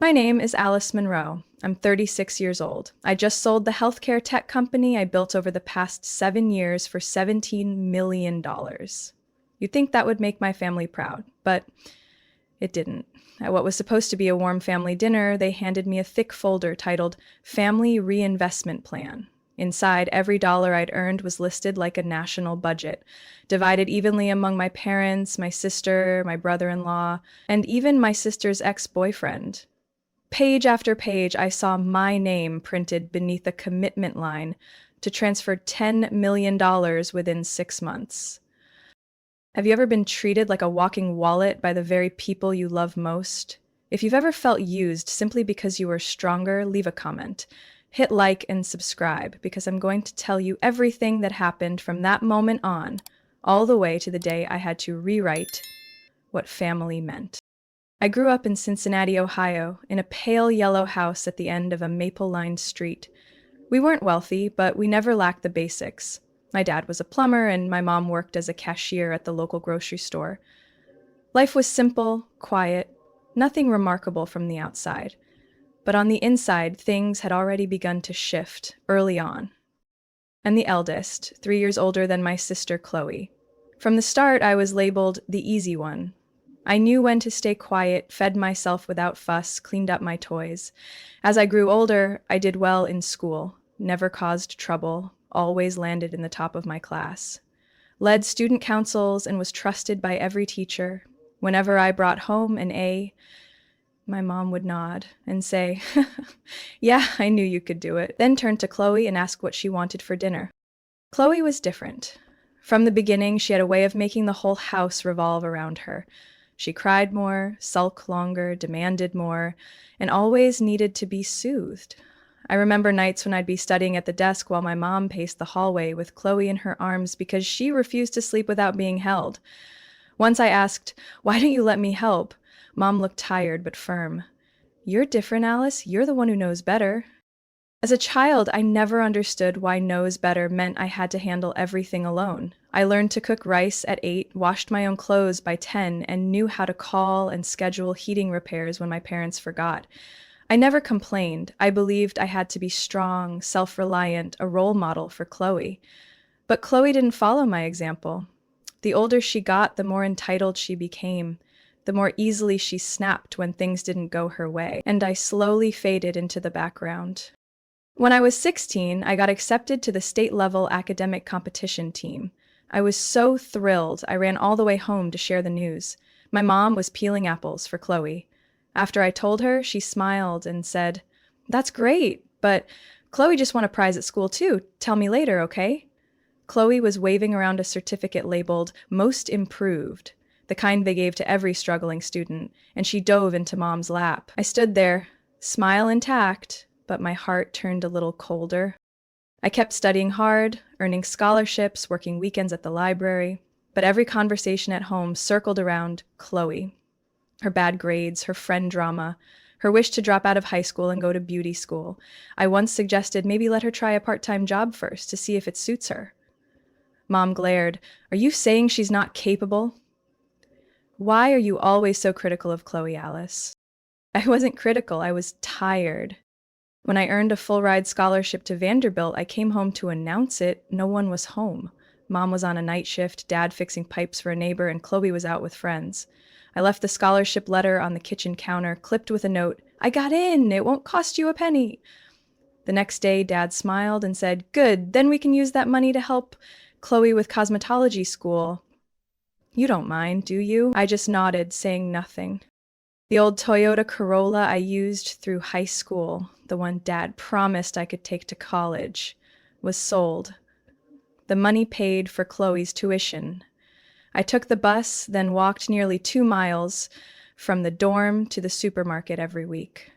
My name is Alice Monroe. I'm 36 years old. I just sold the healthcare tech company I built over the past 7 years for $17 million. You'd think that would make my family proud, but it didn't. At what was supposed to be a warm family dinner, they handed me a thick folder titled Family Reinvestment Plan. Inside, every dollar I'd earned was listed like a national budget, divided evenly among my parents, my sister, my brother-in-law, and even my sister's ex-boyfriend. Page after page, I saw my name printed beneath a commitment line to transfer $10 million within 6 months. Have you ever been treated like a walking wallet by the very people you love most? If you've ever felt used simply because you were stronger, leave a comment. Hit like and subscribe because I'm going to tell you everything that happened from that moment on, all the way to the day I had to rewrite what family meant. I grew up in Cincinnati, Ohio, in a pale yellow house at the end of a maple-lined street. We weren't wealthy, but we never lacked the basics. My dad was a plumber, and my mom worked as a cashier at the local grocery store. Life was simple, quiet, nothing remarkable from the outside. But on the inside, things had already begun to shift early on. I'm the eldest, 3 years older than my sister Chloe. From the start, I was labeled the easy one. I knew when to stay quiet, fed myself without fuss, cleaned up my toys. As I grew older, I did well in school, never caused trouble, always landed in the top of my class. Led student councils and was trusted by every teacher. Whenever I brought home an A, my mom would nod and say, "Yeah, I knew you could do it," then turn to Chloe and ask what she wanted for dinner. Chloe was different. From the beginning, she had a way of making the whole house revolve around her. She cried more, sulked longer, demanded more, and always needed to be soothed. I remember nights when I'd be studying at the desk while my mom paced the hallway with Chloe in her arms because she refused to sleep without being held. Once I asked, "Why don't you let me help?" Mom looked tired but firm. "You're different, Alice. You're the one who knows better." As a child, I never understood why knows better meant I had to handle everything alone. I learned to cook rice at 8, washed my own clothes by 10, and knew how to call and schedule heating repairs when my parents forgot. I never complained. I believed I had to be strong, self-reliant, a role model for Chloe. But Chloe didn't follow my example. The older she got, the more entitled she became, the more easily she snapped when things didn't go her way, and I slowly faded into the background. When I was 16, I got accepted to the state-level academic competition team. I was so thrilled, I ran all the way home to share the news. My mom was peeling apples for Chloe. After I told her, she smiled and said, "That's great, but Chloe just won a prize at school too. Tell me later, okay?" Chloe was waving around a certificate labeled Most Improved, the kind they gave to every struggling student, and she dove into Mom's lap. I stood there, smile intact, but my heart turned a little colder. I kept studying hard, earning scholarships, working weekends at the library, but every conversation at home circled around Chloe. Her bad grades, her friend drama, her wish to drop out of high school and go to beauty school. I once suggested maybe let her try a part-time job first to see if it suits her. Mom glared, "Are you saying she's not capable?" "Why are you always so critical of Chloe, Alice?" I wasn't critical, I was tired. When I earned a full-ride scholarship to Vanderbilt, I came home to announce it. No one was home. Mom was on a night shift, Dad fixing pipes for a neighbor, and Chloe was out with friends. I left the scholarship letter on the kitchen counter, clipped with a note, "I got in! It won't cost you a penny!" The next day, Dad smiled and said, "Good, then we can use that money to help Chloe with cosmetology school." "You don't mind, do you?" I just nodded, saying nothing. The old Toyota Corolla I used through high school, the one Dad promised I could take to college, was sold. The money paid for Chloe's tuition. I took the bus, then walked nearly 2 miles from the dorm to the supermarket every week.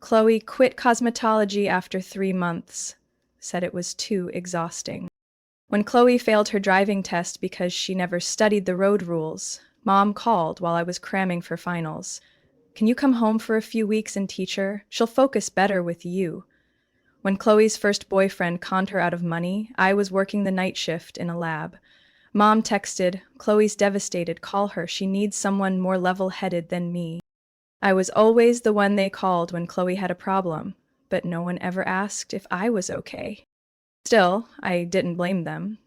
Chloe quit cosmetology after 3 months, said it was too exhausting. When Chloe failed her driving test because she never studied the road rules, Mom called while I was cramming for finals. "Can you come home for a few weeks and teach her? She'll focus better with you." When Chloe's first boyfriend conned her out of money, I was working the night shift in a lab. Mom texted, "Chloe's devastated, call her. She needs someone more level-headed than me." I was always the one they called when Chloe had a problem, but no one ever asked if I was okay. Still, I didn't blame them.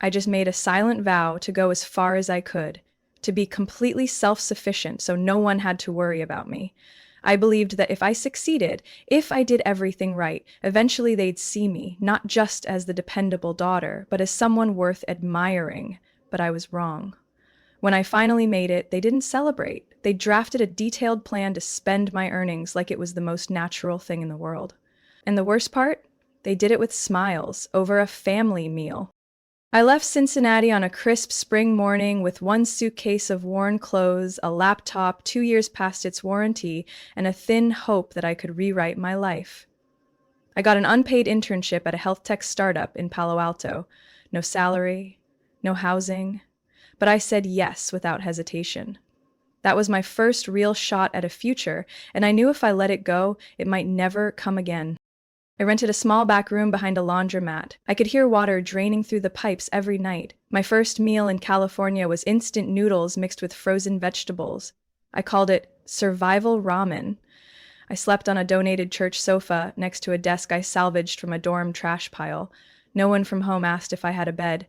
I just made a silent vow to go as far as I could, to be completely self-sufficient so no one had to worry about me. I believed that if I succeeded, if I did everything right, eventually they'd see me, not just as the dependable daughter, but as someone worth admiring. But I was wrong. When I finally made it, they didn't celebrate. They drafted a detailed plan to spend my earnings like it was the most natural thing in the world. And the worst part? They did it with smiles over a family meal. I left Cincinnati on a crisp spring morning with one suitcase of worn clothes, a laptop 2 years past its warranty, and a thin hope that I could rewrite my life. I got an unpaid internship at a health tech startup in Palo Alto. No salary, no housing, but I said yes without hesitation. That was my first real shot at a future, and I knew if I let it go, it might never come again. I rented a small back room behind a laundromat. I could hear water draining through the pipes every night. My first meal in California was instant noodles mixed with frozen vegetables. I called it survival ramen. I slept on a donated church sofa next to a desk I salvaged from a dorm trash pile. No one from home asked if I had a bed.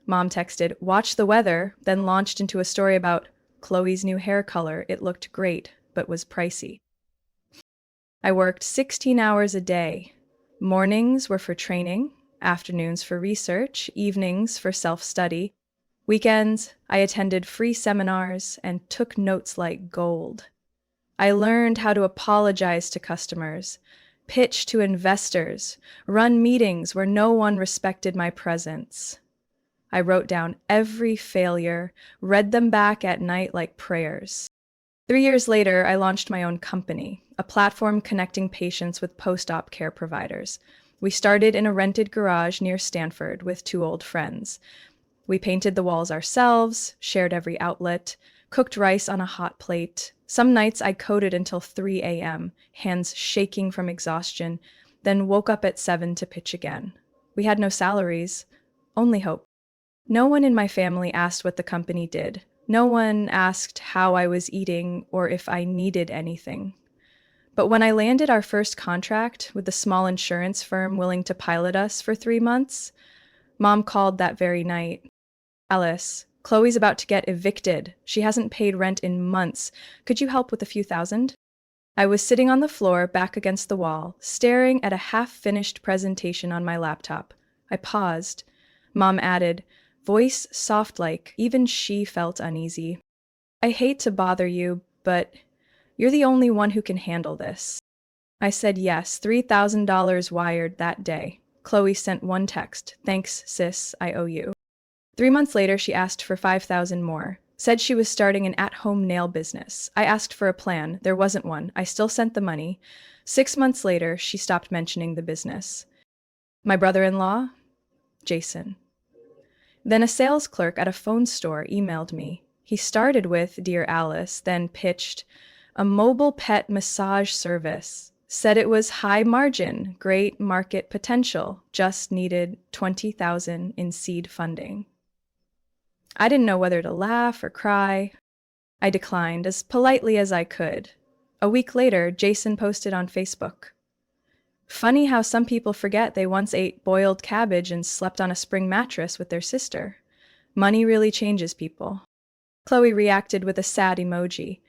Mom texted, "Watch the weather," then launched into a story about Chloe's new hair color. It looked great, but was pricey. I worked 16 hours a day. Mornings were for training, afternoons for research, evenings for self-study. Weekends, I attended free seminars and took notes like gold. I learned how to apologize to customers, pitch to investors, run meetings where no one respected my presence. I wrote down every failure, read them back at night like prayers. 3 years later, I launched my own company, a platform connecting patients with post-op care providers. We started in a rented garage near Stanford with two old friends. We painted the walls ourselves, shared every outlet, cooked rice on a hot plate. Some nights I coded until 3 a.m., hands shaking from exhaustion, then woke up at 7 to pitch again. We had no salaries, only hope. No one in my family asked what the company did. No one asked how I was eating or if I needed anything. But when I landed our first contract with a small insurance firm willing to pilot us for 3 months, Mom called that very night. "Alice, Chloe's about to get evicted. She hasn't paid rent in months. Could you help with a few thousand?" I was sitting on the floor, back against the wall, staring at a half-finished presentation on my laptop. I paused. Mom added, voice soft like even she felt uneasy. "I hate to bother you, but you're the only one who can handle this." I said yes, $3,000 wired that day. Chloe sent one text, "Thanks, sis, I owe you." 3 months later, she asked for 5,000 more. Said she was starting an at-home nail business. I asked for a plan. There wasn't one. I still sent the money. 6 months later, she stopped mentioning the business. My brother-in-law? Jason. Then a sales clerk at a phone store emailed me. He started with, "Dear Alice," then pitched a mobile pet massage service. Said it was high margin, great market potential, just needed 20,000 in seed funding. I didn't know whether to laugh or cry. I declined as politely as I could. A week later, Jason posted on Facebook. "Funny how some people forget they once ate boiled cabbage and slept on a spring mattress with their sister. Money really changes people." Chloe reacted with a sad emoji.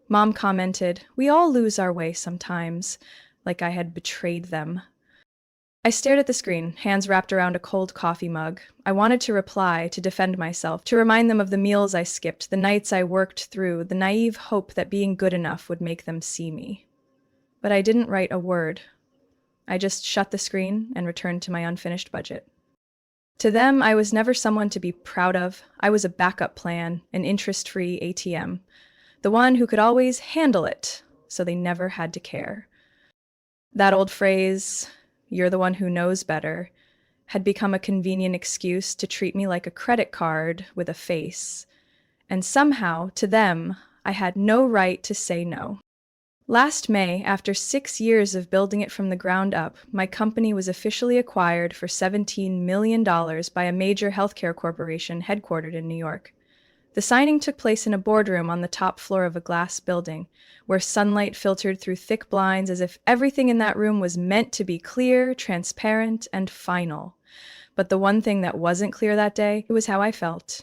Mom commented, "We all lose our way sometimes," like I had betrayed them. I stared at the screen, hands wrapped around a cold coffee mug. I wanted to reply, to defend myself, to remind them of the meals I skipped, the nights I worked through, the naive hope that being good enough would make them see me. But I didn't write a word. I just shut the screen and returned to my unfinished budget. To them, I was never someone to be proud of. I was a backup plan, an interest-free ATM. The one who could always handle it, so they never had to care. That old phrase, "you're the one who knows better," had become a convenient excuse to treat me like a credit card with a face. And somehow, to them, I had no right to say no. Last May, after 6 years of building it from the ground up, my company was officially acquired for $17 million by a major healthcare corporation headquartered in New York. The signing took place in a boardroom on the top floor of a glass building, where sunlight filtered through thick blinds as if everything in that room was meant to be clear, transparent, and final. But the one thing that wasn't clear that day was how I felt.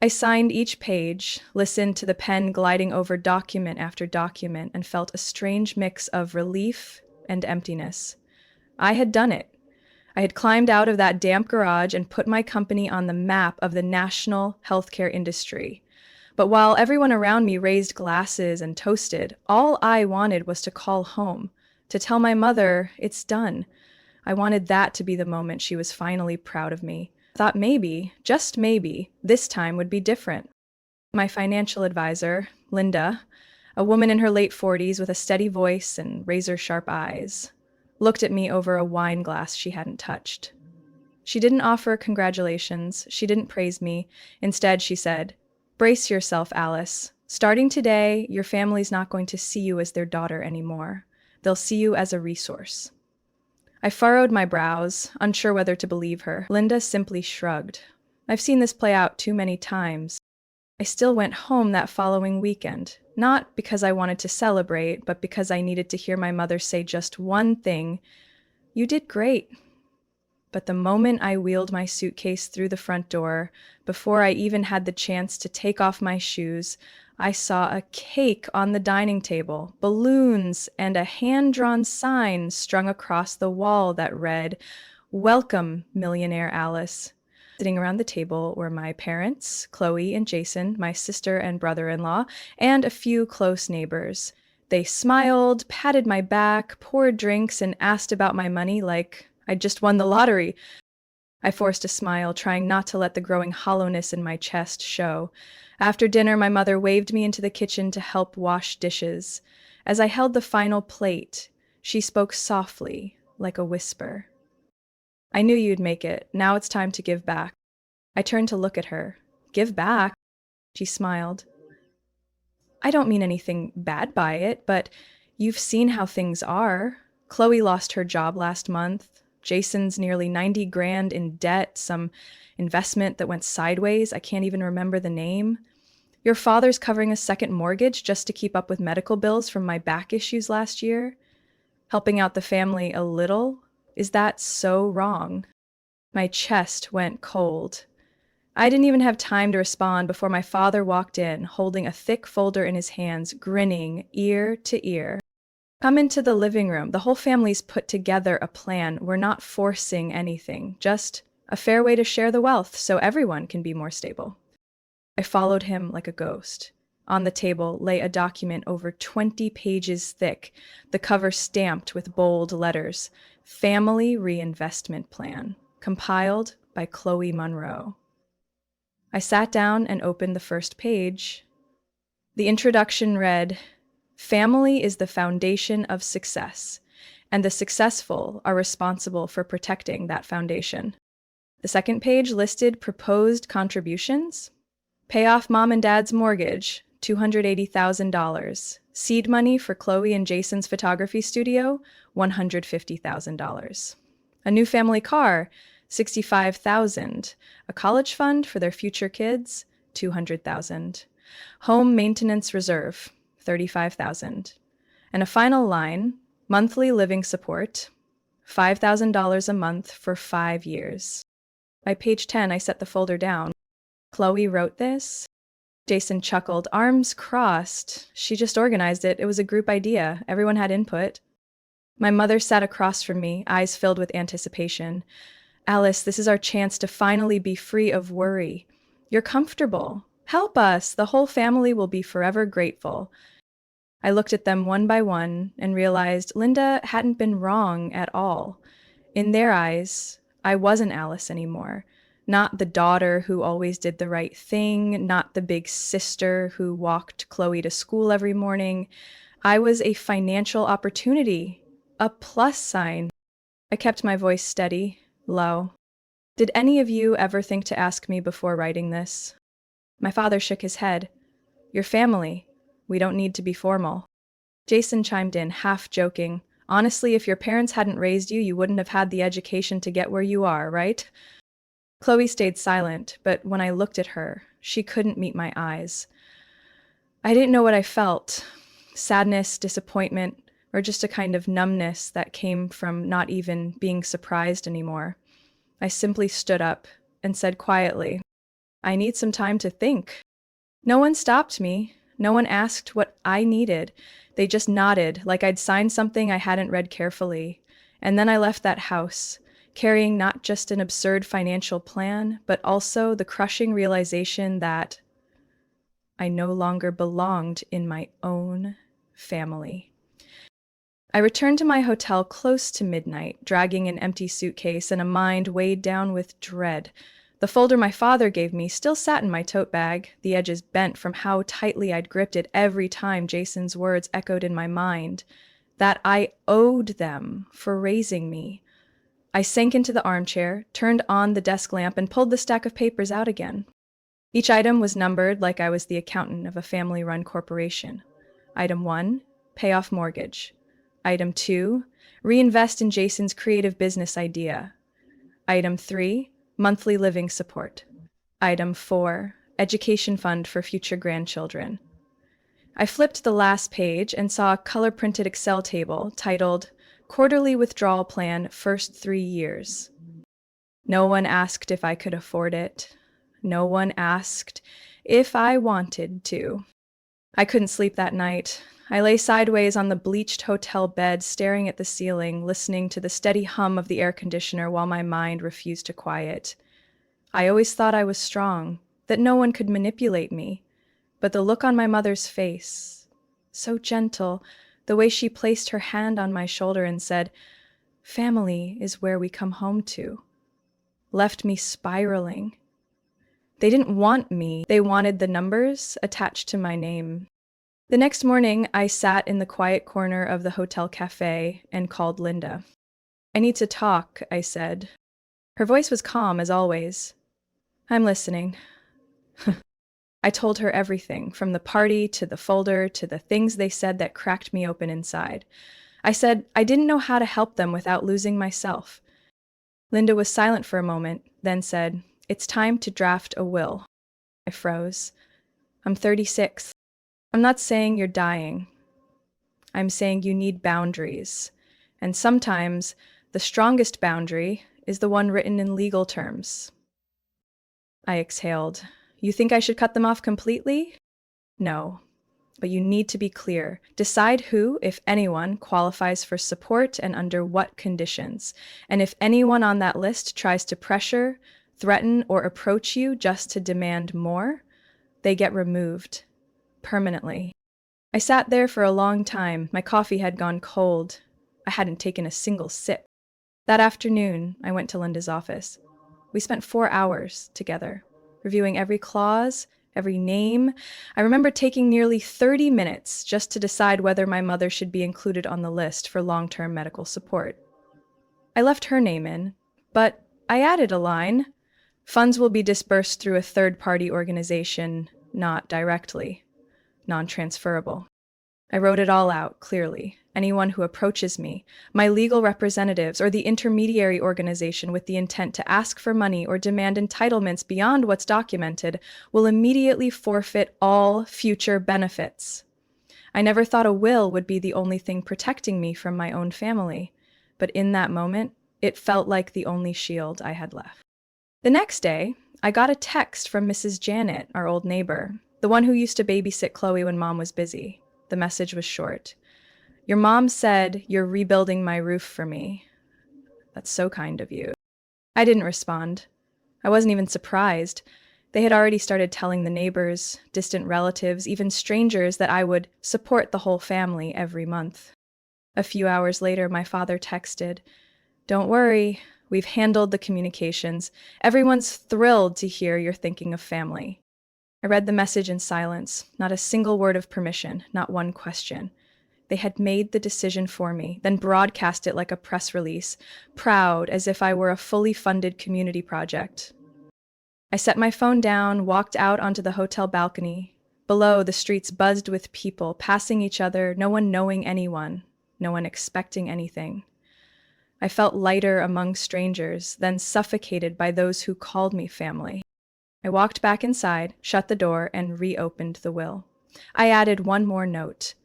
I signed each page, listened to the pen gliding over document after document, and felt a strange mix of relief and emptiness. I had done it. I had climbed out of that damp garage and put my company on the map of the national healthcare industry. But while everyone around me raised glasses and toasted, all I wanted was to call home, to tell my mother, it's done. I wanted that to be the moment she was finally proud of me. I thought maybe, just maybe, this time would be different. My financial advisor, Linda, a woman in her late 40s with a steady voice and razor-sharp eyes, looked at me over a wine glass she hadn't touched. She didn't offer congratulations. She didn't praise me. Instead, she said, "Brace yourself, Alice. Starting today, your family's not going to see you as their daughter anymore. They'll see you as a resource." I furrowed my brows, unsure whether to believe her. Linda simply shrugged. I've seen this play out too many times. I still went home that following weekend, not because I wanted to celebrate, but because I needed to hear my mother say just one thing: "You did great." But the moment I wheeled my suitcase through the front door, before I even had the chance to take off my shoes, I saw a cake on the dining table, balloons, and a hand-drawn sign strung across the wall that read, "Welcome, Millionaire Alice." Sitting around the table were my parents, Chloe and Jason, my sister and brother-in-law, and a few close neighbors. They smiled, patted my back, poured drinks, and asked about my money like I'd just won the lottery. I forced a smile, trying not to let the growing hollowness in my chest show. After dinner, my mother waved me into the kitchen to help wash dishes. As I held the final plate, she spoke softly, like a whisper. "I knew you'd make it. Now it's time to give back." I turned to look at her. "Give back?" She smiled. "I don't mean anything bad by it, but you've seen how things are. Chloe lost her job last month. Jason's nearly 90 grand in debt, some investment that went sideways. I can't even remember the name. Your father's covering a second mortgage just to keep up with medical bills from my back issues last year. Helping out the family a little? Is that so wrong?" My chest went cold. I didn't even have time to respond before my father walked in, holding a thick folder in his hands, grinning ear to ear. "Come into the living room. The whole family's put together a plan. We're not forcing anything, just a fair way to share the wealth so everyone can be more stable." I followed him like a ghost. On the table lay a document over 20 pages thick, the cover stamped with bold letters, "Family Reinvestment Plan," compiled by Chloe Monroe. I sat down and opened the first page. The introduction read, "Family is the foundation of success, and the successful are responsible for protecting that foundation." The second page listed proposed contributions. Pay off mom and dad's mortgage, $280,000. Seed money for Chloe and Jason's photography studio, $150,000. A new family car, $65,000. A college fund for their future kids, $200,000. Home maintenance reserve, $35,000. And a final line, monthly living support, $5,000 a month for 5 years. By page 10, I set the folder down. "Chloe wrote this?" Jason chuckled, arms crossed. "She just organized it. It was a group idea. Everyone had input." My mother sat across from me, eyes filled with anticipation. "Alice, this is our chance to finally be free of worry. You're comfortable. Help us. The whole family will be forever grateful." I looked at them one by one and realized Linda hadn't been wrong at all. In their eyes, I wasn't Alice anymore. Not the daughter who always did the right thing, not the big sister who walked Chloe to school every morning. I was a financial opportunity, a plus sign. I kept my voice steady, low. "Did any of you ever think to ask me before writing this?" My father shook his head. "Your family. We don't need to be formal." Jason chimed in, half joking. "Honestly, if your parents hadn't raised you, you wouldn't have had the education to get where you are, right?" Chloe stayed silent, but when I looked at her, she couldn't meet my eyes. I didn't know what I felt: sadness, disappointment, or just a kind of numbness that came from not even being surprised anymore. I simply stood up and said quietly, "I need some time to think." No one stopped me. No one asked what I needed. They just nodded, like I'd signed something I hadn't read carefully. And then I left that house, carrying not just an absurd financial plan, but also the crushing realization that I no longer belonged in my own family. I returned to my hotel close to midnight, dragging an empty suitcase and a mind weighed down with dread. The folder my father gave me still sat in my tote bag, the edges bent from how tightly I'd gripped it every time Jason's words echoed in my mind, that I owed them for raising me. I sank into the armchair, turned on the desk lamp, and pulled the stack of papers out again. Each item was numbered like I was the accountant of a family-run corporation. Item 1, pay off mortgage. Item 2, reinvest in Jason's creative business idea. Item 3, monthly living support. Item 4, education fund for future grandchildren. I flipped the last page and saw a color-printed Excel table titled Quarterly Withdrawal Plan First 3 Years. No one asked if I could afford it. No one asked if I wanted to. I couldn't sleep that night. I lay sideways on the bleached hotel bed, staring at the ceiling, listening to the steady hum of the air conditioner while my mind refused to quiet. I always thought I was strong, that no one could manipulate me. But the look on my mother's face, so gentle, the way she placed her hand on my shoulder and said, "Family is where we come home to," left me spiraling. They didn't want me. They wanted the numbers attached to my name. The next morning, I sat in the quiet corner of the hotel cafe and called Linda. "I need to talk," I said. Her voice was calm as always. "I'm listening." I told her everything, from the party to the folder to the things they said that cracked me open inside. I said I didn't know how to help them without losing myself. Linda was silent for a moment, then said, "It's time to draft a will." I froze. "I'm 36. I'm not saying you're dying. I'm saying you need boundaries. And sometimes the strongest boundary is the one written in legal terms." I exhaled. "You think I should cut them off completely?" "No. But you need to be clear. Decide who, if anyone, qualifies for support and under what conditions. And if anyone on that list tries to pressure, threaten, or approach you just to demand more, they get removed. Permanently." I sat there for a long time. My coffee had gone cold. I hadn't taken a single sip. That afternoon, I went to Linda's office. We spent 4 hours together, reviewing every clause, every name. I remember taking nearly 30 minutes just to decide whether my mother should be included on the list for long-term medical support. I left her name in, but I added a line: "Funds will be disbursed through a third-party organization, not directly. Non-transferable." I wrote it all out clearly. Anyone who approaches me, my legal representatives, or the intermediary organization with the intent to ask for money or demand entitlements beyond what's documented will immediately forfeit all future benefits. I never thought a will would be the only thing protecting me from my own family, but in that moment, it felt like the only shield I had left. The next day, I got a text from Mrs. Janet, our old neighbor, the one who used to babysit Chloe when Mom was busy. The message was short. "Your mom said you're rebuilding my roof for me. That's so kind of you." I didn't respond. I wasn't even surprised. They had already started telling the neighbors, distant relatives, even strangers that I would support the whole family every month. A few hours later, my father texted, "Don't worry, we've handled the communications. Everyone's thrilled to hear you're thinking of family." I read the message in silence, not a single word of permission, not one question. They had made the decision for me, then broadcast it like a press release, proud as if I were a fully funded community project. I set my phone down, walked out onto the hotel balcony. Below, the streets buzzed with people, passing each other, no one knowing anyone, no one expecting anything. I felt lighter among strangers, then suffocated by those who called me family. I walked back inside, shut the door, and reopened the will. I added one more note.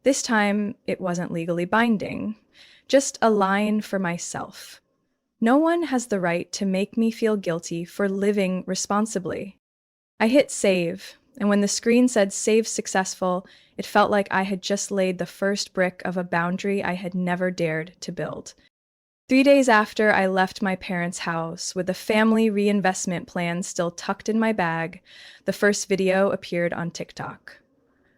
This time, it wasn't legally binding, just a line for myself. No one has the right to make me feel guilty for living responsibly. I hit save, and when the screen said save successful, it felt like I had just laid the first brick of a boundary I had never dared to build. 3 days after I left my parents' house, with a family reinvestment plan still tucked in my bag, the first video appeared on TikTok.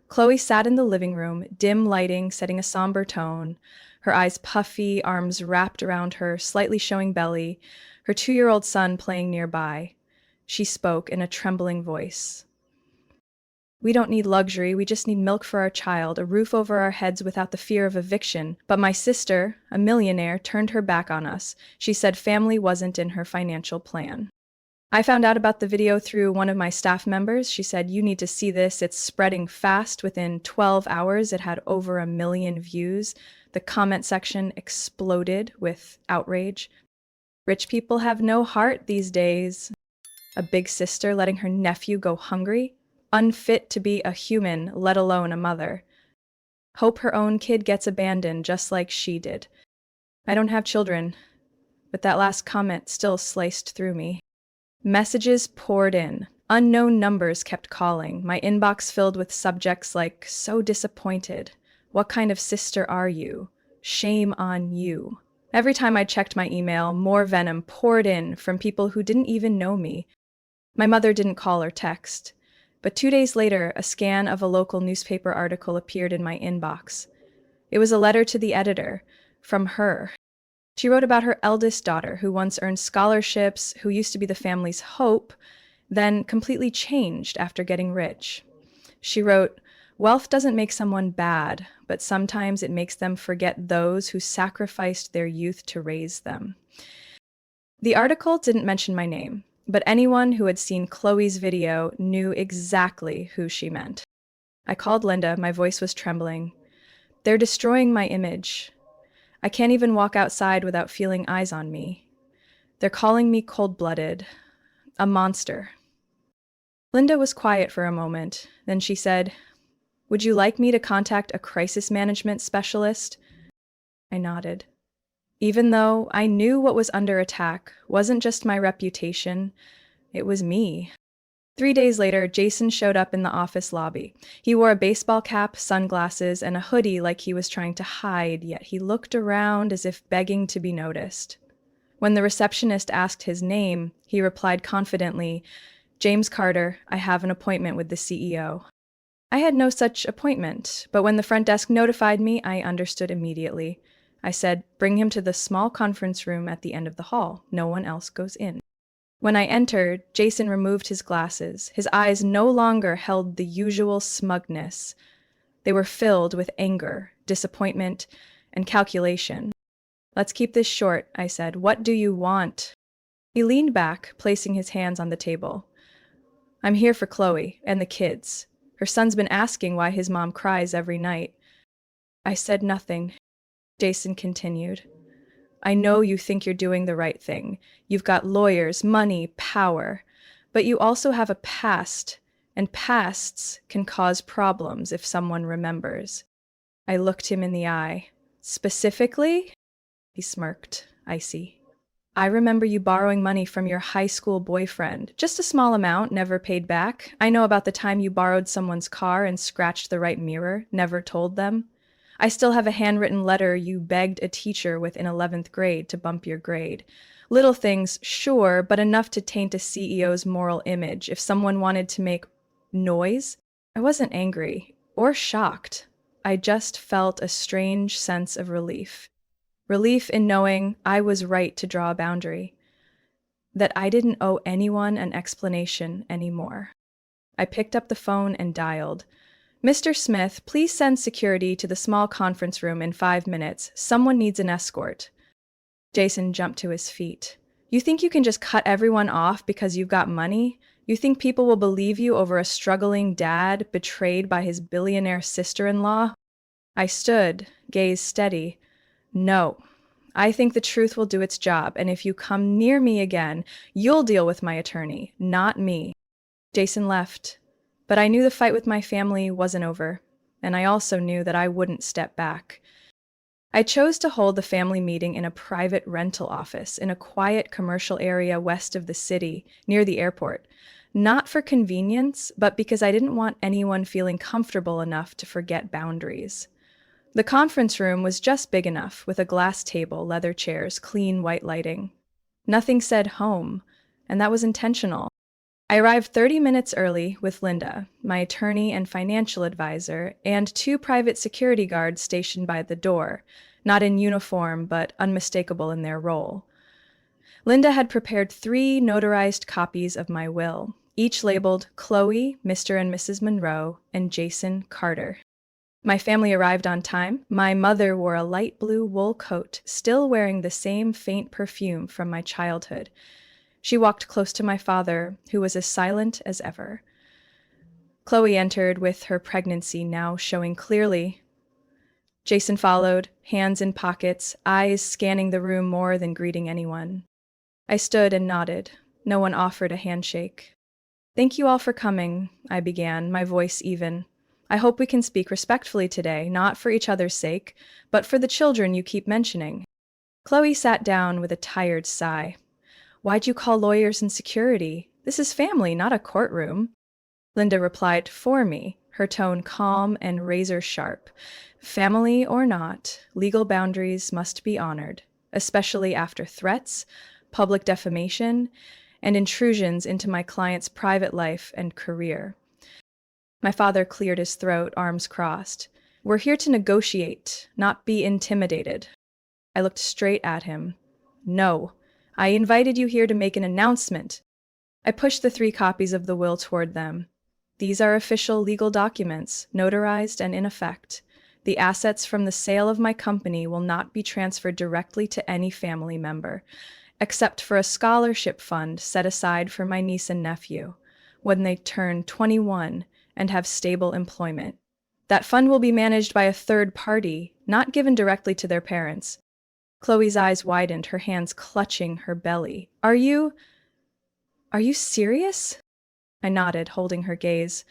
Chloe sat in the living room, dim lighting setting a somber tone, her eyes puffy, arms wrapped around her, slightly showing belly, her 2-year-old son playing nearby. She spoke in a trembling voice. We don't need luxury, we just need milk for our child, a roof over our heads without the fear of eviction. But my sister, a millionaire, turned her back on us. She said family wasn't in her financial plan. I found out about the video through one of my staff members. She said, "You need to see this. It's spreading fast." Within 12 hours, it had over 1 million views. The comment section exploded with outrage. Rich people have no heart these days. A big sister letting her nephew go hungry? Unfit to be a human, let alone a mother. Hope her own kid gets abandoned just like she did. I don't have children, but that last comment still sliced through me. Messages poured in. Unknown numbers kept calling, my inbox filled with subjects like, "So disappointed. What kind of sister are you? Shame on you." Every time I checked my email, more venom poured in from people who didn't even know me. My mother didn't call or text. But 2 days later, a scan of a local newspaper article appeared in my inbox. It was a letter to the editor, from her. She wrote about her eldest daughter, who once earned scholarships, who used to be the family's hope, then completely changed after getting rich. She wrote, "Wealth doesn't make someone bad, but sometimes it makes them forget those who sacrificed their youth to raise them." The article didn't mention my name, but anyone who had seen Chloe's video knew exactly who she meant. I called Linda, my voice was trembling. "They're destroying my image. I can't even walk outside without feeling eyes on me. They're calling me cold-blooded, a monster." Linda was quiet for a moment. Then she said, "Would you like me to contact a crisis management specialist?" I nodded. Even though I knew what was under attack wasn't just my reputation, it was me. 3 days later, Jason showed up in the office lobby. He wore a baseball cap, sunglasses, and a hoodie like he was trying to hide, yet he looked around as if begging to be noticed. When the receptionist asked his name, he replied confidently, "James Carter, I have an appointment with the CEO." I had no such appointment, but when the front desk notified me, I understood immediately. I said, "Bring him to the small conference room at the end of the hall. No one else goes in." When I entered, Jason removed his glasses. His eyes no longer held the usual smugness. They were filled with anger, disappointment, and calculation. "Let's keep this short," I said. "What do you want?" He leaned back, placing his hands on the table. "I'm here for Chloe and the kids. Her son's been asking why his mom cries every night." I said nothing. Jason continued. "I know you think you're doing the right thing. You've got lawyers, money, power. But you also have a past, and pasts can cause problems if someone remembers." I looked him in the eye. "Specifically?" He smirked, icy. "I remember you borrowing money from your high school boyfriend. Just a small amount, never paid back. I know about the time you borrowed someone's car and scratched the right mirror, never told them. I still have a handwritten letter you begged a teacher with in 11th grade to bump your grade. Little things, sure, but enough to taint a CEO's moral image if someone wanted to make noise." I wasn't angry or shocked. I just felt a strange sense of relief. Relief in knowing I was right to draw a boundary. That I didn't owe anyone an explanation anymore. I picked up the phone and dialed. "Mr. Smith, please send security to the small conference room in 5 minutes. Someone needs an escort." Jason jumped to his feet. "You think you can just cut everyone off because you've got money? You think people will believe you over a struggling dad betrayed by his billionaire sister-in-law?" I stood, gaze steady. "No, I think the truth will do its job, and if you come near me again, you'll deal with my attorney, not me. Jason left, but I knew the fight with my family wasn't over, and I also knew that I wouldn't step back. I chose to hold the family meeting in a private rental office in a quiet commercial area west of the city, near the airport. Not for convenience, but because I didn't want anyone feeling comfortable enough to forget boundaries. The conference room was just big enough, with a glass table, leather chairs, clean white lighting. Nothing said home, and that was intentional. I arrived 30 minutes early with Linda, my attorney and financial advisor, and two private security guards stationed by the door, not in uniform but unmistakable in their role. Linda had prepared 3 notarized copies of my will, each labeled Chloe, Mr. and Mrs. Monroe, and Jason Carter. My family arrived on time. My mother wore a light blue wool coat, still wearing the same faint perfume from my childhood. She walked close to my father, who was as silent as ever. Chloe entered with her pregnancy now showing clearly. Jason followed, hands in pockets, eyes scanning the room more than greeting anyone. I stood and nodded. No one offered a handshake. "Thank you all for coming," I began, my voice even. "I hope we can speak respectfully today, not for each other's sake, but for the children you keep mentioning." Chloe sat down with a tired sigh. "Why'd you call lawyers and security? This is family, not a courtroom." Linda replied for me, her tone calm and razor sharp. "Family or not, legal boundaries must be honored, especially after threats, public defamation, and intrusions into my client's private life and career." My father cleared his throat, arms crossed. "We're here to negotiate, not be intimidated." I looked straight at him. "No. I invited you here to make an announcement." I pushed the 3 copies of the will toward them. "These are official legal documents, notarized and in effect. The assets from the sale of my company will not be transferred directly to any family member, except for a scholarship fund set aside for my niece and nephew when they turn 21 and have stable employment. That fund will be managed by a third party, not given directly to their parents." Chloe's eyes widened, her hands clutching her belly. Are you serious?" I nodded, holding her gaze.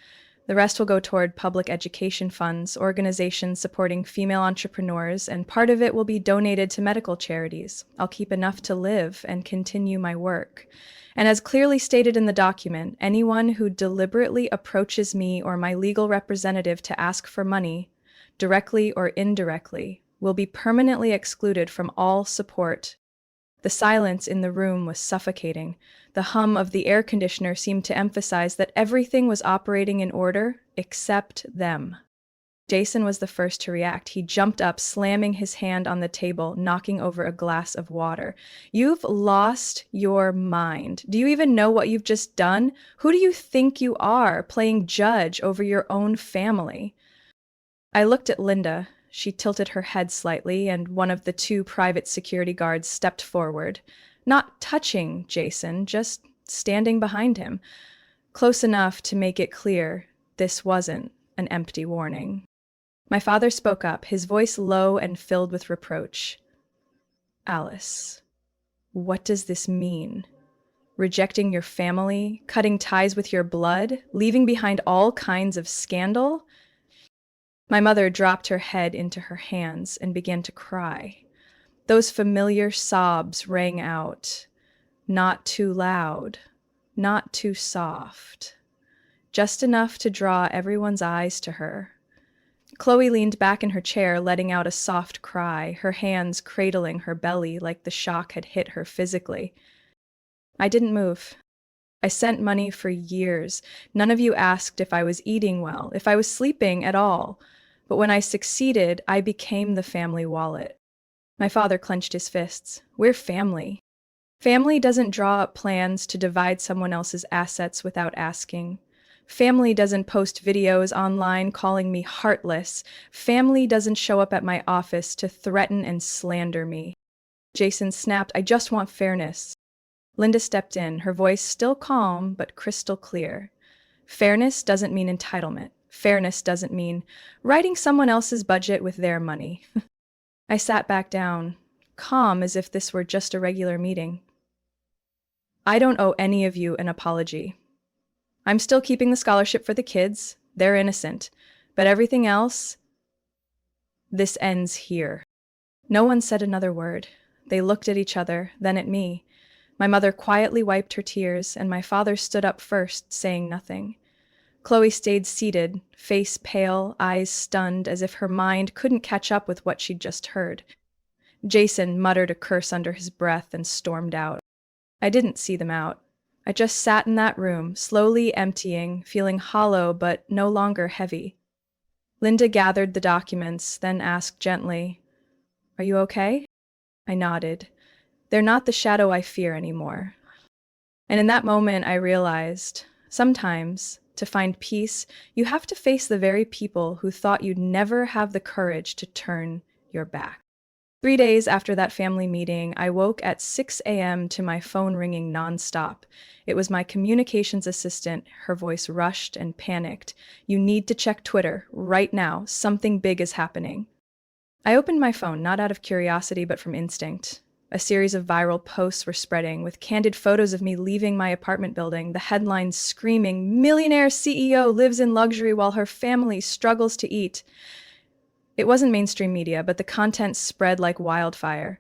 "The rest will go toward public education funds, organizations supporting female entrepreneurs, and part of it will be donated to medical charities. I'll keep enough to live and continue my work. And as clearly stated in the document, anyone who deliberately approaches me or my legal representative to ask for money, directly or indirectly, will be permanently excluded from all support." The silence in the room was suffocating. The hum of the air conditioner seemed to emphasize that everything was operating in order except them. Jason was the first to react. He jumped up, slamming his hand on the table, knocking over a glass of water. "You've lost your mind. Do you even know what you've just done? Who do you think you are, playing judge over your own family?" I looked at Linda. She tilted her head slightly, and one of the 2 private security guards stepped forward, not touching Jason, just standing behind him, close enough to make it clear this wasn't an empty warning. My father spoke up, his voice low and filled with reproach. "Alice, what does this mean? Rejecting your family, cutting ties with your blood, leaving behind all kinds of scandal?" My mother dropped her head into her hands and began to cry. Those familiar sobs rang out, not too loud, not too soft, just enough to draw everyone's eyes to her. Chloe leaned back in her chair, letting out a soft cry, her hands cradling her belly like the shock had hit her physically. I didn't move. I sent money for years. None of you asked if I was eating well, if I was sleeping at all. But when I succeeded, I became the family wallet. My father clenched his fists. "We're family. Family doesn't draw up plans to divide someone else's assets without asking. Family doesn't post videos online calling me heartless. Family doesn't show up at my office to threaten and slander me." Jason snapped, "I just want fairness." Linda stepped in, her voice still calm but crystal clear. "Fairness doesn't mean entitlement. Fairness doesn't mean writing someone else's budget with their money." I sat back down. calm as if this were just a regular meeting. I don't owe any of you an apology. I'm still keeping the scholarship for the kids. They're innocent. But everything else, this ends here. No one said another word. They looked at each other, then at me. My mother quietly wiped her tears, and my father stood up first, saying nothing. Chloe stayed seated, face pale, eyes stunned, as if her mind couldn't catch up with what she'd just heard. Jason muttered a curse under his breath and stormed out. I didn't see them out. I just sat in that room, slowly emptying, feeling hollow but no longer heavy. Linda gathered the documents, then asked gently, "Are you okay?" I nodded. They're not the shadow I fear anymore. And in that moment, I realized, sometimes, to find peace, you have to face the very people who thought you'd never have the courage to turn your back. 3 days after that family meeting, I woke at 6 a.m. to my phone ringing nonstop. It was my communications assistant. Her voice rushed and panicked. "You need to check Twitter right now. Something big is happening." I opened my phone, not out of curiosity, but from instinct. A series of viral posts were spreading, with candid photos of me leaving my apartment building, the headlines screaming, "Millionaire CEO lives in luxury while her family struggles to eat." It wasn't mainstream media, but the content spread like wildfire.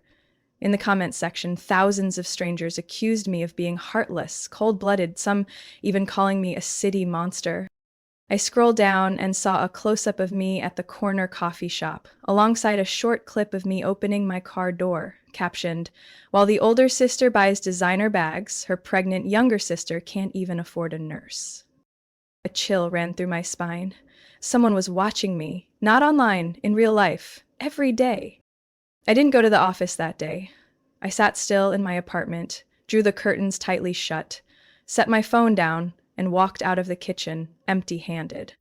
In the comments section, thousands of strangers accused me of being heartless, cold-blooded, some even calling me a city monster. I scrolled down and saw a close-up of me at the corner coffee shop, alongside a short clip of me opening my car door, captioned, "While the older sister buys designer bags, her pregnant younger sister can't even afford a nurse." A chill ran through my spine. Someone was watching me, not online, in real life, every day. I didn't go to the office that day. I sat still in my apartment, drew the curtains tightly shut, set my phone down, and walked out of the kitchen, empty-handed.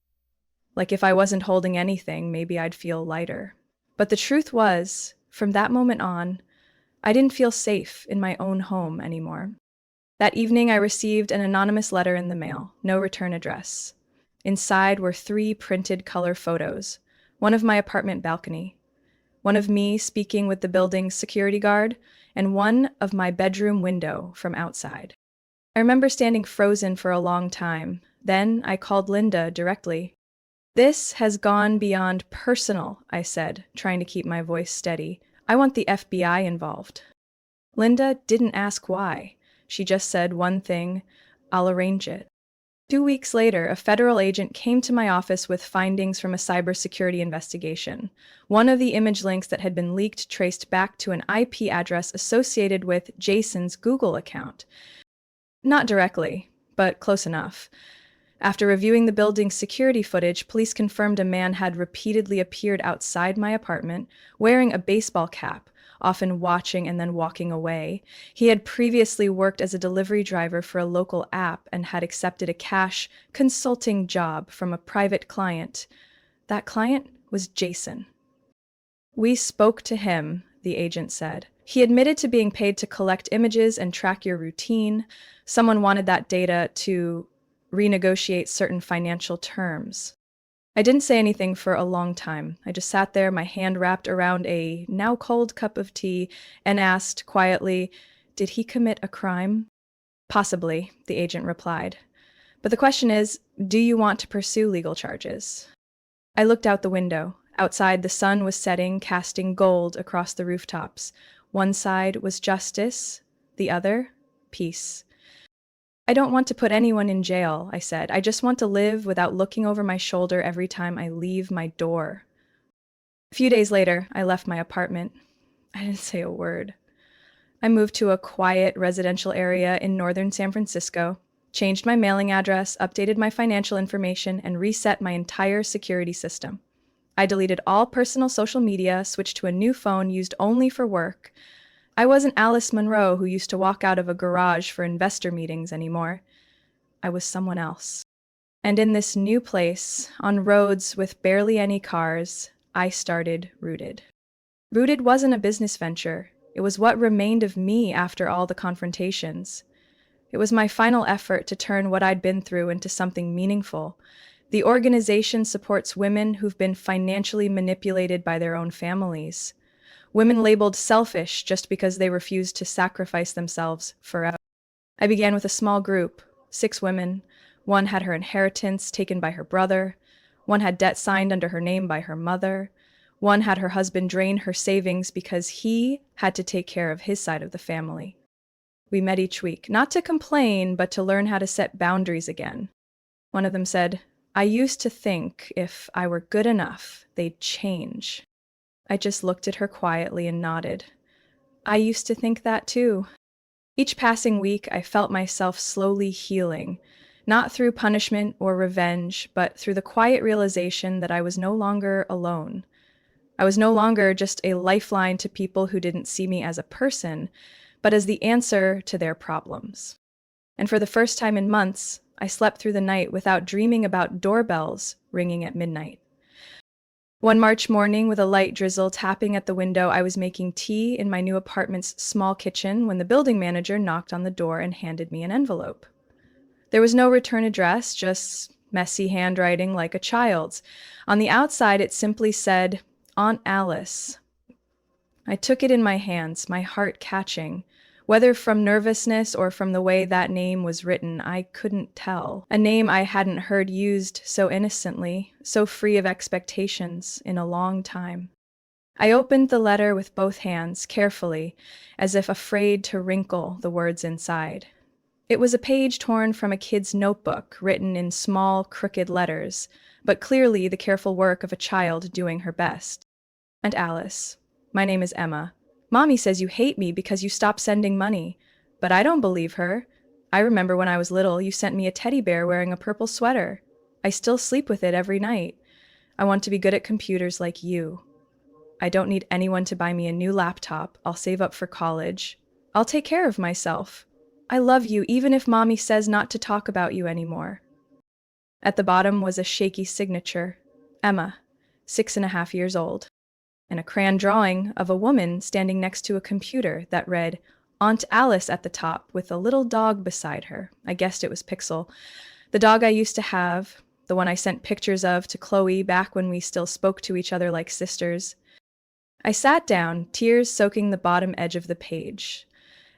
Like if I wasn't holding anything, maybe I'd feel lighter. But the truth was, from that moment on, I didn't feel safe in my own home anymore. That evening, I received an anonymous letter in the mail, no return address. Inside were 3 printed color photos, one of my apartment balcony, one of me speaking with the building's security guard, and one of my bedroom window from outside. I remember standing frozen for a long time. Then I called Linda directly. "This has gone beyond personal," I said, trying to keep my voice steady. "I want the FBI involved." Linda didn't ask why. She just said one thing, "I'll arrange it." 2 weeks later, a federal agent came to my office with findings from a cybersecurity investigation. One of the image links that had been leaked traced back to an IP address associated with Jason's Google account. Not directly, but close enough. After reviewing the building's security footage, police confirmed a man had repeatedly appeared outside my apartment, wearing a baseball cap, often watching and then walking away. He had previously worked as a delivery driver for a local app and had accepted a cash consulting job from a private client. That client was Jason. "We spoke to him," the agent said. "He admitted to being paid to collect images and track your routine. Someone wanted that data to renegotiate certain financial terms." I didn't say anything for a long time. I just sat there, my hand wrapped around a now cold cup of tea, and asked quietly, "Did he commit a crime?" "Possibly," the agent replied. "But the question is, do you want to pursue legal charges?" I looked out the window. Outside, the sun was setting, casting gold across the rooftops. One side was justice, the other, peace. "I don't want to put anyone in jail," I said. "I just want to live without looking over my shoulder every time I leave my door." A few days later, I left my apartment. I didn't say a word. I moved to a quiet residential area in northern San Francisco, changed my mailing address, updated my financial information, and reset my entire security system. I deleted all personal social media, switched to a new phone used only for work. I wasn't Alice Munro who used to walk out of a garage for investor meetings anymore. I was someone else. And in this new place, on roads with barely any cars, I started Rooted. Rooted wasn't a business venture. It was what remained of me after all the confrontations. It was my final effort to turn what I'd been through into something meaningful. The organization supports women who've been financially manipulated by their own families, women labeled selfish just because they refused to sacrifice themselves forever. I began with a small group, 6 women. One had her inheritance taken by her brother. One had debt signed under her name by her mother. One had her husband drain her savings because he had to take care of his side of the family. We met each week, not to complain, but to learn how to set boundaries again. One of them said, "I used to think if I were good enough, they'd change." I just looked at her quietly and nodded. I used to think that too. Each passing week, I felt myself slowly healing, not through punishment or revenge, but through the quiet realization that I was no longer alone. I was no longer just a lifeline to people who didn't see me as a person, but as the answer to their problems. And for the first time in months, I slept through the night without dreaming about doorbells ringing at midnight. One March morning, with a light drizzle tapping at the window, I was making tea in my new apartment's small kitchen when the building manager knocked on the door and handed me an envelope. There was no return address, just messy handwriting like a child's. On the outside, it simply said, "Aunt Alice." I took it in my hands, my heart catching. Whether from nervousness or from the way that name was written, I couldn't tell. A name I hadn't heard used so innocently, so free of expectations, in a long time. I opened the letter with both hands, carefully, as if afraid to wrinkle the words inside. It was a page torn from a kid's notebook, written in small, crooked letters, but clearly the careful work of a child doing her best. "And Alice, my name is Emma. Mommy says you hate me because you stopped sending money, but I don't believe her. I remember when I was little, you sent me a teddy bear wearing a purple sweater. I still sleep with it every night. I want to be good at computers like you. I don't need anyone to buy me a new laptop. I'll save up for college. I'll take care of myself. I love you even if Mommy says not to talk about you anymore." At the bottom was a shaky signature, Emma, 6.5 years old, and a crayon drawing of a woman standing next to a computer that read Aunt Alice at the top with a little dog beside her. I guessed it was Pixel, the dog I used to have, the one I sent pictures of to Chloe back when we still spoke to each other like sisters. I sat down, tears soaking the bottom edge of the page.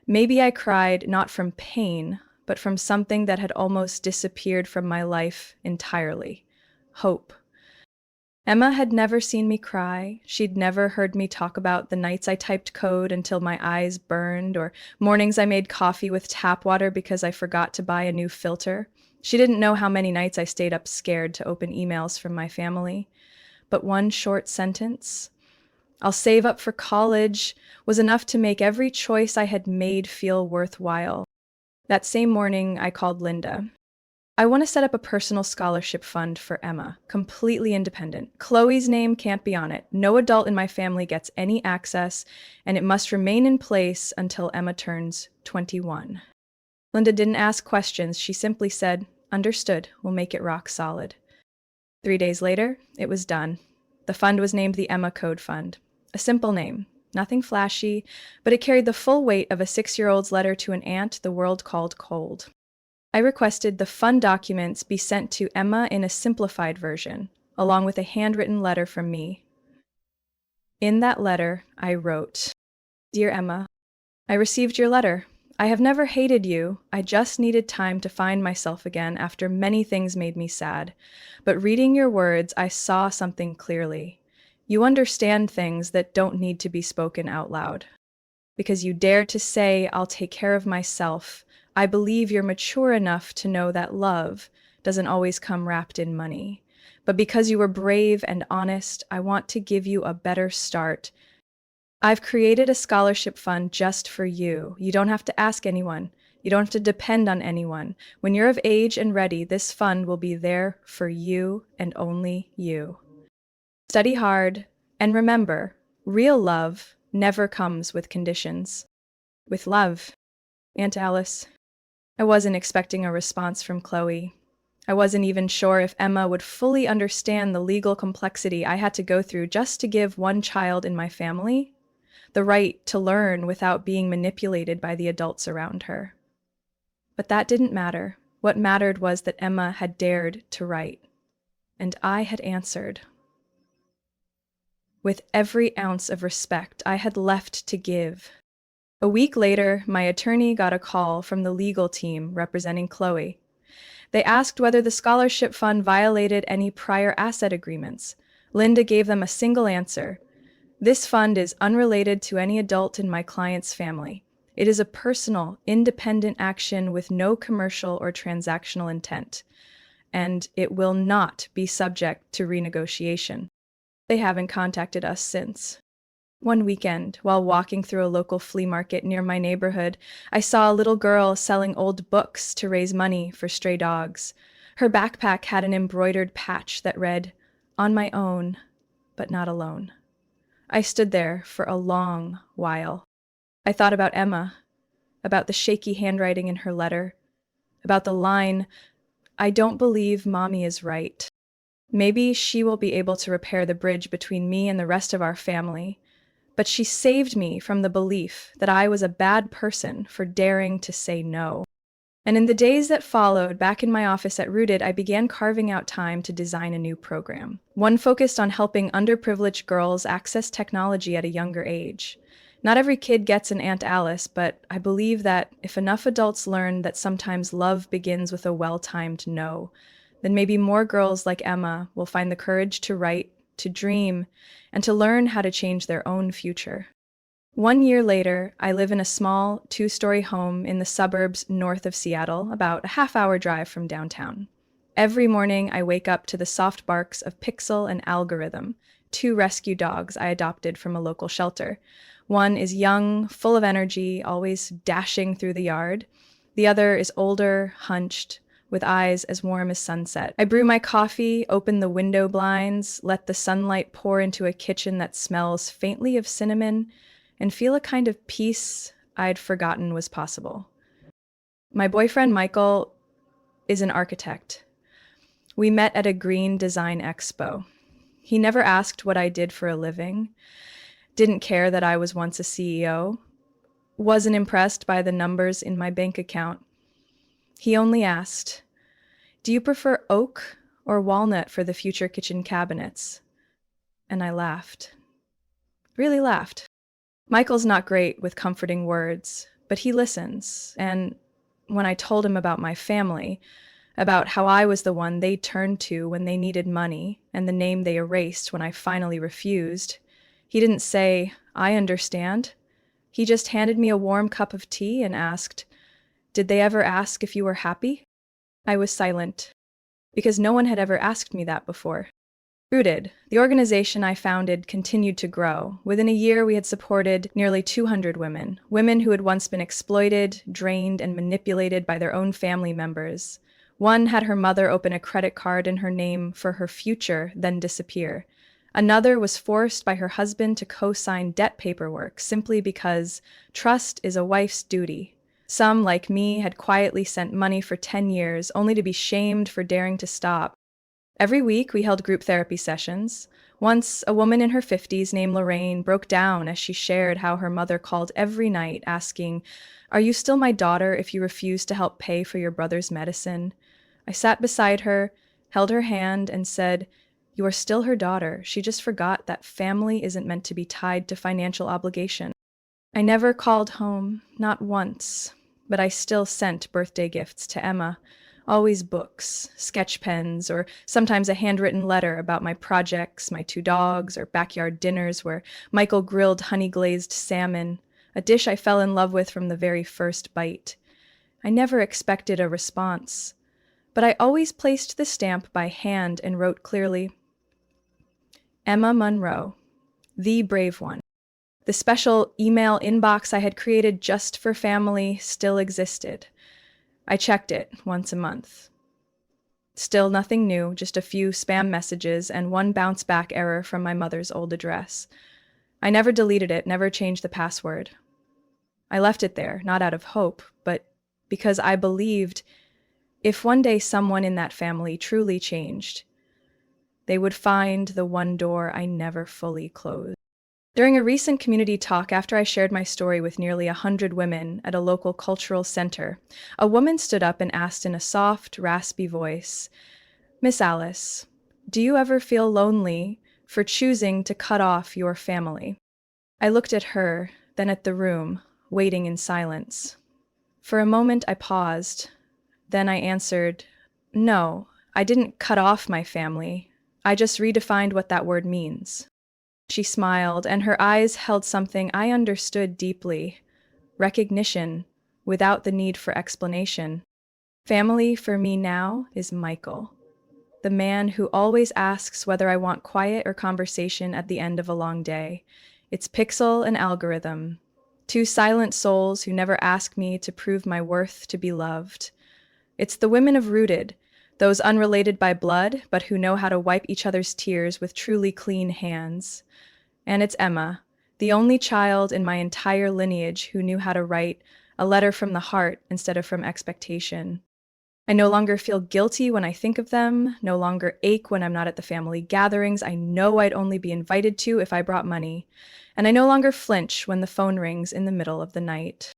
Maybe I cried not from pain, but from something that had almost disappeared from my life entirely. Hope. Emma had never seen me cry. She'd never heard me talk about the nights I typed code until my eyes burned, or mornings I made coffee with tap water because I forgot to buy a new filter. She didn't know how many nights I stayed up scared to open emails from my family. But one short sentence, "I'll save up for college," was enough to make every choice I had made feel worthwhile. That same morning, I called Linda. "I want to set up a personal scholarship fund for Emma, completely independent. Chloe's name can't be on it. No adult in my family gets any access, and it must remain in place until Emma turns 21. Linda didn't ask questions. She simply said, "Understood. We'll make it rock solid." 3 days later, it was done. The fund was named the Emma Code Fund. A simple name, nothing flashy, but it carried the full weight of a 6-year-old's letter to an aunt the world called cold. I requested the fund documents be sent to Emma in a simplified version, along with a handwritten letter from me. In that letter, I wrote, "Dear Emma, I received your letter. I have never hated you. I just needed time to find myself again after many things made me sad. But reading your words, I saw something clearly. You understand things that don't need to be spoken out loud. Because you dared to say, 'I'll take care of myself,' I believe you're mature enough to know that love doesn't always come wrapped in money. But because you were brave and honest, I want to give you a better start. I've created a scholarship fund just for you. You don't have to ask anyone. You don't have to depend on anyone. When you're of age and ready, this fund will be there for you and only you. Study hard, and remember, real love never comes with conditions. With love, Aunt Alice." I wasn't expecting a response from Chloe. I wasn't even sure if Emma would fully understand the legal complexity I had to go through just to give one child in my family the right to learn without being manipulated by the adults around her. But that didn't matter. What mattered was that Emma had dared to write, and I had answered. with every ounce of respect I had left to give. A week later, my attorney got a call from the legal team representing Chloe. They asked whether the scholarship fund violated any prior asset agreements. Linda gave them a single answer. This fund is unrelated to any adult in my client's family. It is a personal, independent action with no commercial or transactional intent, and it will not be subject to renegotiation. They haven't contacted us since. One weekend, while walking through a local flea market near my neighborhood, I saw a little girl selling old books to raise money for stray dogs. Her backpack had an embroidered patch that read, "On my own, but not alone." I stood there for a long while. I thought about Emma, about the shaky handwriting in her letter, about the line, "I don't believe Mommy is right." Maybe she will be able to repair the bridge between me and the rest of our family, but she saved me from the belief that I was a bad person for daring to say no. And in the days that followed, back in my office at Rooted, I began carving out time to design a new program. One focused on helping underprivileged girls access technology at a younger age. Not every kid gets an Aunt Alice, but I believe that if enough adults learn that sometimes love begins with a well-timed no, then maybe more girls like Emma will find the courage to write, to dream, and to learn how to change their own future. 1 year later, I live in a small, two-story home in the suburbs north of Seattle, about a half-hour drive from downtown. Every morning, I wake up to the soft barks of Pixel and Algorithm, two rescue dogs I adopted from a local shelter. One is young, full of energy, always dashing through the yard. The other is older, hunched, with eyes as warm as sunset. I brew my coffee, open the window blinds, let the sunlight pour into a kitchen that smells faintly of cinnamon, and feel a kind of peace I'd forgotten was possible. My boyfriend, Michael, is an architect. We met at a green design expo. He never asked what I did for a living, didn't care that I was once a CEO, wasn't impressed by the numbers in my bank account. He only asked, "Do you prefer oak or walnut for the future kitchen cabinets?" And I laughed. Really laughed. Michael's not great with comforting words, but he listens. And when I told him about my family, about how I was the one they turned to when they needed money and the name they erased when I finally refused, he didn't say, "I understand." He just handed me a warm cup of tea and asked, "Did they ever ask if you were happy?" I was silent, because no one had ever asked me that before. Rooted, the organization I founded, continued to grow. Within a year, we had supported nearly 200 women, women who had once been exploited, drained, and manipulated by their own family members. One had her mother open a credit card in her name for her future, then disappear. Another was forced by her husband to co-sign debt paperwork simply because trust is a wife's duty. Some, like me, had quietly sent money for 10 years, only to be shamed for daring to stop. Every week, we held group therapy sessions. Once, a woman in her 50s named Lorraine broke down as she shared how her mother called every night asking, "Are you still my daughter if you refuse to help pay for your brother's medicine?" I sat beside her, held her hand, and said, "You are still her daughter. She just forgot that family isn't meant to be tied to financial obligation." I never called home, not once, but I still sent birthday gifts to Emma. Always books, sketch pens, or sometimes a handwritten letter about my projects, my two dogs, or backyard dinners where Michael grilled honey-glazed salmon, a dish I fell in love with from the very first bite. I never expected a response, but I always placed the stamp by hand and wrote clearly, "Emma Monroe, the brave one." The special email inbox I had created just for family still existed. I checked it once a month. Still nothing new, just a few spam messages and one bounce-back error from my mother's old address. I never deleted it, never changed the password. I left it there, not out of hope, but because I believed if one day someone in that family truly changed, they would find the one door I never fully closed. During a recent community talk after I shared my story with nearly 100 women at a local cultural center, a woman stood up and asked in a soft, raspy voice, "Miss Alice, do you ever feel lonely for choosing to cut off your family. I looked at her, then at the room, waiting in silence. For a moment, I paused. Then I answered, "No, I didn't cut off my family. I just redefined what that word means." She smiled, and her eyes held something I understood deeply: recognition, without the need for explanation. Family for me now is Michael, the man who always asks whether I want quiet or conversation at the end of a long day. It's Pixel and Algorithm, two silent souls who never ask me to prove my worth to be loved. It's the women of Rooted, those unrelated by blood, but who know how to wipe each other's tears with truly clean hands. And it's Emma, the only child in my entire lineage who knew how to write a letter from the heart instead of from expectation. I no longer feel guilty when I think of them, no longer ache when I'm not at the family gatherings I know I'd only be invited to if I brought money, and I no longer flinch when the phone rings in the middle of the night.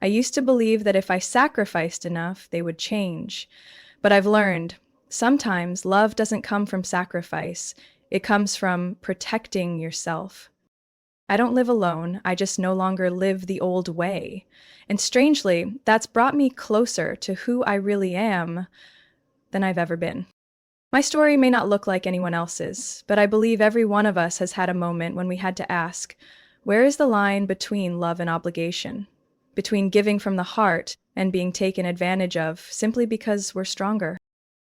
I used to believe that if I sacrificed enough, they would change, but I've learned sometimes love doesn't come from sacrifice, it comes from protecting yourself. I don't live alone, I just no longer live the old way. And strangely, that's brought me closer to who I really am than I've ever been. My story may not look like anyone else's, but I believe every one of us has had a moment when we had to ask, where is the line between love and obligation? Between giving from the heart and being taken advantage of simply because we're stronger?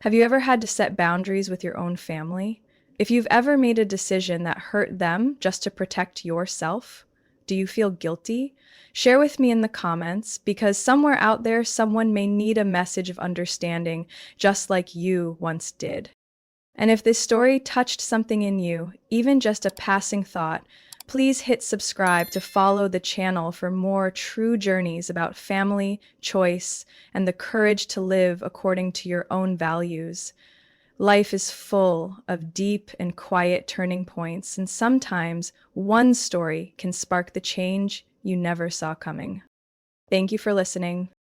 Have you ever had to set boundaries with your own family? If you've ever made a decision that hurt them just to protect yourself, do you feel guilty? Share with me in the comments, because somewhere out there, someone may need a message of understanding, just like you once did. And if this story touched something in you, even just a passing thought, please hit subscribe to follow the channel for more true journeys about family, choice, and the courage to live according to your own values. Life is full of deep and quiet turning points, and sometimes one story can spark the change you never saw coming. Thank you for listening.